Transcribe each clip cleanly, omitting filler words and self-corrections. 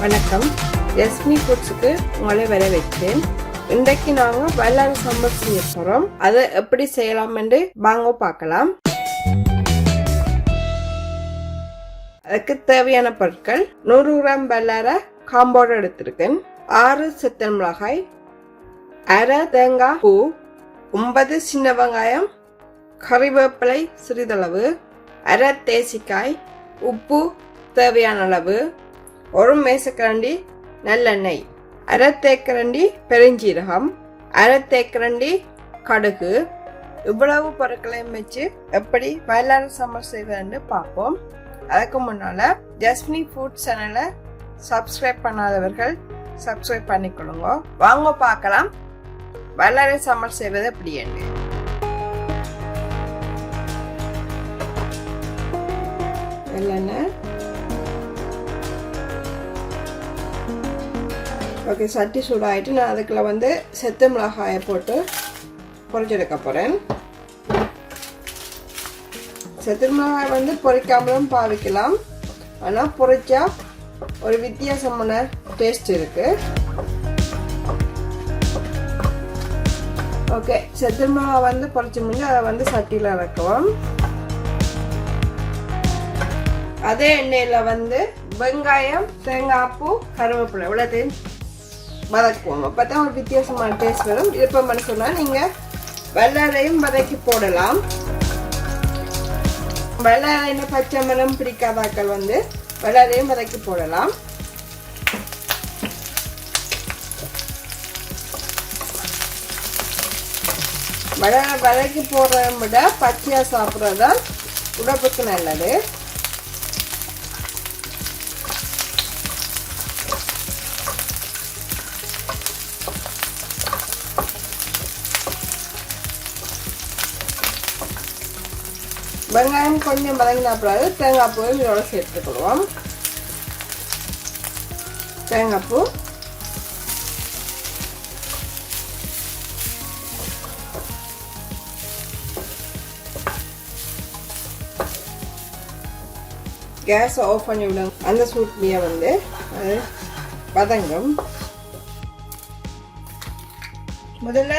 வணக்கம், எஸ்மி ஃபுட்ஸுக்கு உங்களை வரவேற்கிறேன். இன்றைக்கு நாங்கள் வல்லாரை சம்பல் செய்ய போகிறோம். அதை எப்படி செய்யலாம் என்று வாங்க பார்க்கலாம். அதுக்கு தேவையான பொருட்கள்: 100 கிராம் வல்லாரை காம்போடு எடுத்திருக்கேன், 6 செத்தல் மிளகாய், அரை தேங்காய் பூ, 9 சின்ன வெங்காயம், கறிவேப்பிலை சிறிதளவு, அரை தேசிக்காய், உப்பு தேவையான அளவு, 1 மேசக்கரண்டி நல்லெண்ணெய், அரை தேக்கரண்டி பெருஞ்சீரகம், அரை தேக்கரண்டி கடுகு. இவ்வளவு பொருட்களையும் வச்சு எப்படி வல்லாரை சம்பல் செய்வதுன்னு பார்ப்போம். அதுக்கு முன்னால ஜஸ்மி ஃபுட் சேனலை சப்ஸ்கிரைப் பண்ணாதவர்கள் சப்ஸ்கிரைப் பண்ணிக்கொள்ளுங்க. வாங்க பார்க்கலாம் வல்லாரை சம்பல் செய்வது எப்படி என்று. நல்லெண்ணெய். ஓகே, சட்டி சூடாகிட்டு நான் அதுக்குள்ள செத்து மிளகாயை போட்டு பொரிச்செடுக்க போகிறேன். செத்து மிளகாய் பொரிக்காமலும் பாவிக்கலாம், ஆனால் பொரிச்சா ஒரு வித்தியாசமான டேஸ்ட் இருக்கு. ஓகே, செத்து மிளகாய் பொரிச்சு முடிஞ்சு அதை சட்டியில் இறக்குவோம். அதே எண்ணெயில் வெங்காயம், தேங்காய் பூ, கருவேப்பிலை இவ்வளோத்தையும் வதக்குவோம். அப்போ தான் ஒரு வித்தியாசமான டேஸ்ட் வரும். விருப்பம்னு சொன்னால் நீங்கள் வல்லாரையும் வதக்கி போடலாம். வல்லாரைன்னு பச்சை மரம் பிடிக்காதாக்கள் வல்லாரையும் வதக்கி போடலாம். வல்லாரை வதக்கி போடுறத விட பச்சையாக சாப்பிட்றது தான் உடம்புக்கு நல்லது. வெங்காயம் கொஞ்சம் வதங்கினா பிறகு தேங்காய் பூ இதோட சேர்த்துக்கிடுவோம். தேங்காய் பூ, கேஸ் ஆஃப் பண்ணி விடுங்க. அந்த சூட்லேயே அது வதங்கும். முதல்ல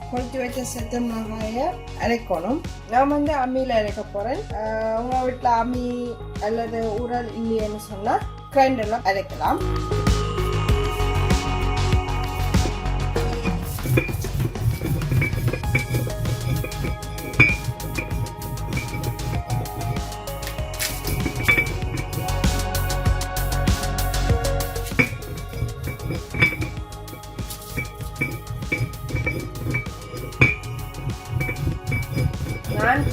பொரிச்சு வச்ச செத்த மிளகாயை அரைக்கணும். நான் அம்மியில் அரைக்க போகிறேன். உங்கள் வீட்டில் அம்மி அல்லது உரல் இல்லைன்னு சொன்னால் கிரைண்டரில் அரைக்கலாம். நான்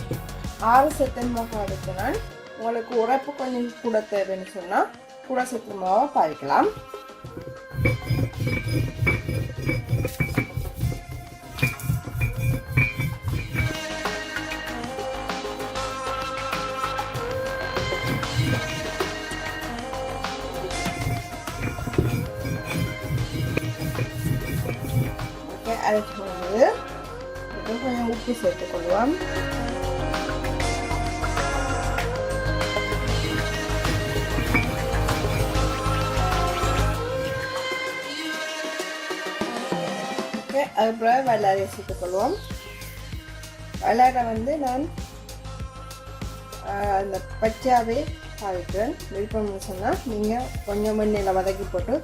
6 செத்தல் மிளகாய் எடுக்கிறேன். உங்களுக்கு உரைப்பு கொஞ்சம் கூட தேவைன்னு சொன்னால் கூட செத்தல் மிளகாவை பாய்க்கலாம். அரைச்சி போடுறது கொஞ்சம் உப்பு சேர்த்துக்கொள்வோம். அதுக்கப்புறம் வல்லாரை சேர்த்துக்கொள்வோம். வல்லாரை நான் அந்த பச்சாவே பாவிக்கிறேன். விருப்பம்னு சொன்னால் நீங்கள் கொஞ்சம் எண்ணெயில் வதக்கி போட்டு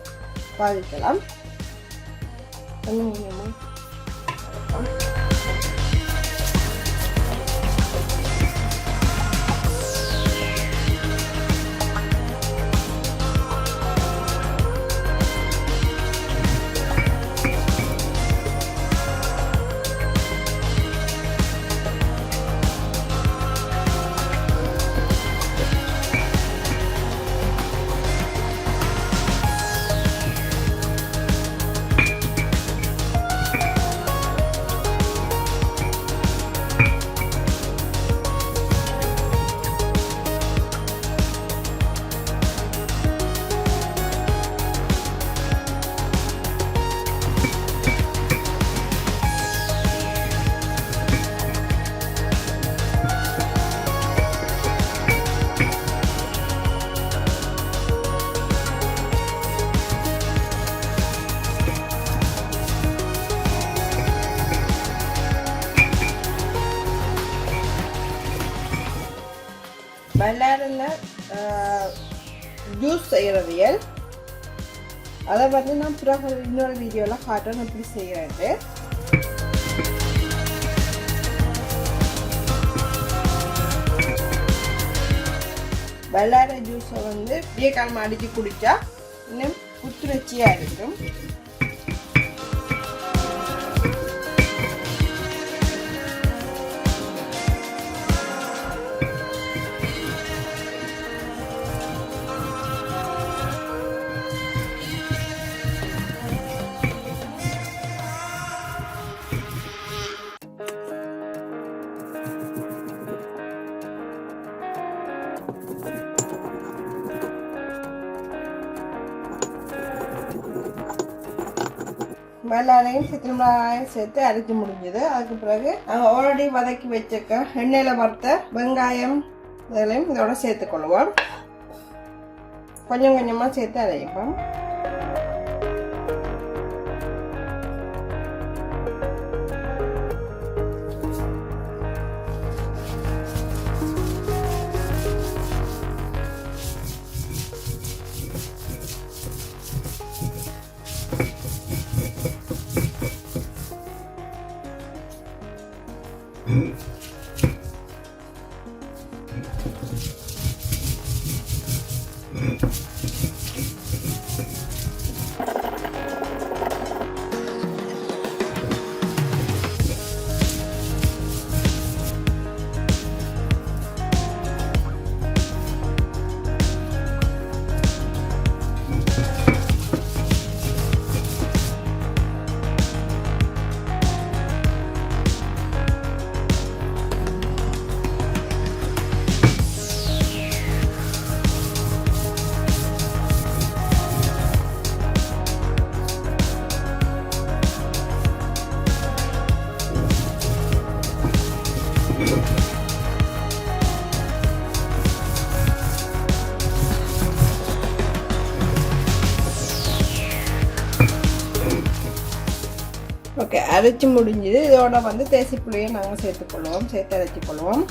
பாவிக்கலாம். கொஞ்சம் கொஞ்சமாக ஜூஸ் செய்கிறவியல். அதை வந்து நான் பிறகு இன்னொரு வீடியோவில் காட்டுறேன் எப்படி செய்கிறேன்ட்டு. வல்லாரை ஜூஸை வந்து வியக்காலம் அடித்து குடித்தா இன்னும் புத்துணர்ச்சியாக இருக்கும். வெள்ளாரையும் சித்திரமிளகாயும் சேர்த்து அரைச்சி முடிஞ்சது. அதுக்கு பிறகு நாங்கள் ஆல்ரெடி வதக்கி வச்சிருக்க எண்ணெயில் வறுத்த வெங்காயம் இதெல்லாம் இதோட சேர்த்துக்கொள்வோம். கொஞ்சம் கொஞ்சமாக சேர்த்து அரைப்போம். ஓகே, அரைச்சி முடிஞ்சது. இதோட வந்து தேசி புளியை நாங்கள் சேர்த்துக்கொள்வோம். சேர்த்து அரைச்சிக்கொள்வோம்.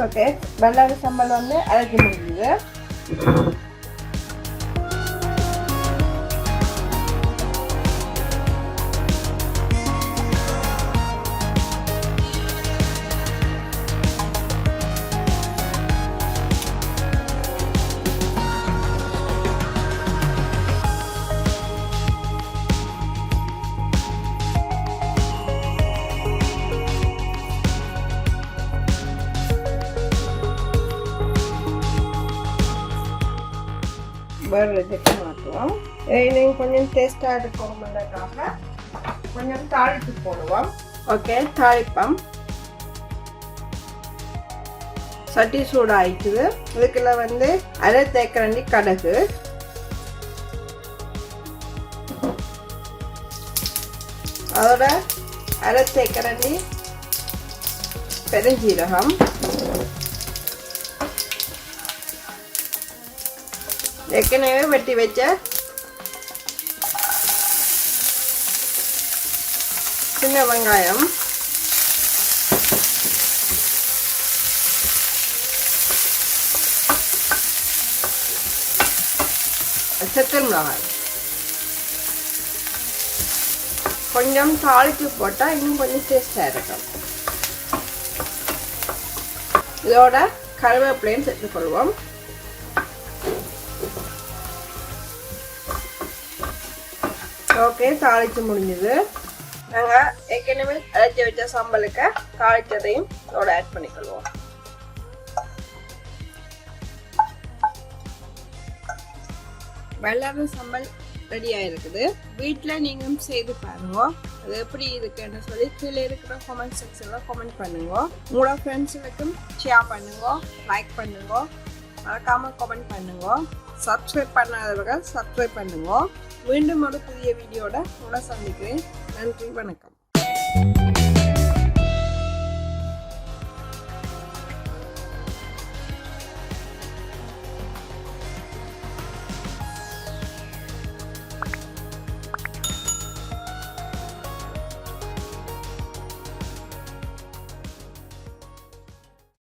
ஓகே, வல்லாரை சம்பல் வந்து அரைச்சி முடிஞ்சது. இதுக்கு மாற்றுவோம். இன்னும் கொஞ்சம் டேஸ்டாக இருக்கணும்ன்றதுக்காக கொஞ்சம் தாளிப்பு போடுவோம். ஓகே, தாளிப்பம். சட்டி சூடாயிடுது. இதுக்குள்ள வந்து அரை தேக்கரண்டி கடுகு, அதோட அரை தேக்கரண்டி பெருஞ்சீரகம், ஏற்கனவே வெட்டி வச்ச சின்ன வெங்காயம், சித்திரமிளகாய். கொஞ்சம் தாளிப்பு போட்டால் இன்னும் கொஞ்சம் டேஸ்டாக இருக்கும். இதோட கருவேப்பிலையும் சேர்த்துக்கொள்வோம். ஓகே, தாளிச்சு முடிஞ்சது. நாங்கள் ஏற்கனவே அரைச்சி வச்ச சம்பலுக்கு தாளிச்சதையும் இதோட ஆட் பண்ணிக்கொள்வோம். வல்லாரை சம்பல் ரெடியாக இருக்குது. வீட்டில் நீங்களும் செய்து பாருங்க. அது எப்படி இருக்குன்னு சொல்லி கீழே இருக்கிற கமெண்ட் செக்ஷனில் கமெண்ட் பண்ணுங்க. உங்களோட ஃப்ரெண்ட்ஸுக்கும் ஷேர் பண்ணுங்க, லைக் பண்ணுங்க, மறக்காமல் கமெண்ட் பண்ணுங்க. சப்ஸ்கிரைப் பண்ணாதவர்கள் சப்ஸ்கிரைப் பண்ணுங்க. மீண்டும் ஒரு புதிய வீடியோட உங்களை சந்திக்கிறேன். நன்றி, வணக்கம்.